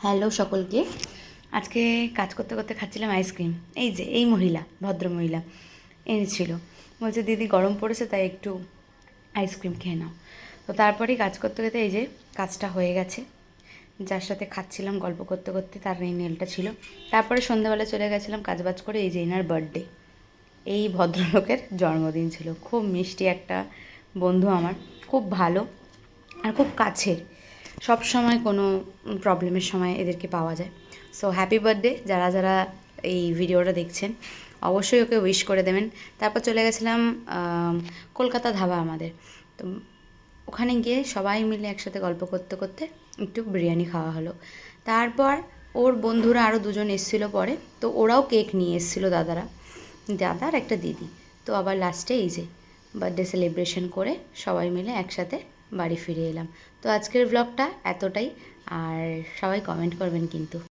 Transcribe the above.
Hello সকলকে। আজকে কাজ করতে করতে খাচ্ছিলাম আইসক্রিম। এই যে এই মহিলা, ভদ্রমহিলা এনেছিল, বলছে দিদি গরম পড়েছে তাই একটু আইসক্রিম খেয়ে নাও। তো তারপরেই কাজ করতে করতে এই যে কাজটা হয়ে গেছে। যার সাথে খাচ্ছিলাম গল্প করতে করতে তার এই নেলটা ছিল। তারপরে সন্ধ্যাবেলা চলে গেছিলাম কাজবাজ করে। এই যে এনার বার্থডে, এই ভদ্রলোকের জন্মদিন ছিল। খুব মিষ্টি একটা বন্ধু আমার, খুব ভালো আর খুব কাছের। সব সময় কোনো প্রবলেমের সময় এদেরকে পাওয়া যায়। সো হ্যাপি বার্থডে যারা যারা এই ভিডিওটা দেখছেন, অবশ্যই ওকে উইশ করে দেবেন। তারপর চলে গেছিলাম কলকাতা ধাবা আমাদের। তো ওখানে গিয়ে সবাই মিলে একসাথে গল্প করতে করতে একটু বিরিয়ানি খাওয়া হলো। তারপর ওর বন্ধুরা আরও দুজন এসেছিলো পরে, তো ওরাও কেক নিয়ে এসেছিলো, দাদার একটা দিদি। তো আবার লাস্টে এই যে বার্থডে সেলিব্রেশন করে সবাই মিলে একসাথে বাড়ি ফিরে এলাম। তো আজকের ব্লগটা এতটাই। আর সবাই কমেন্ট করবেন কিন্তু।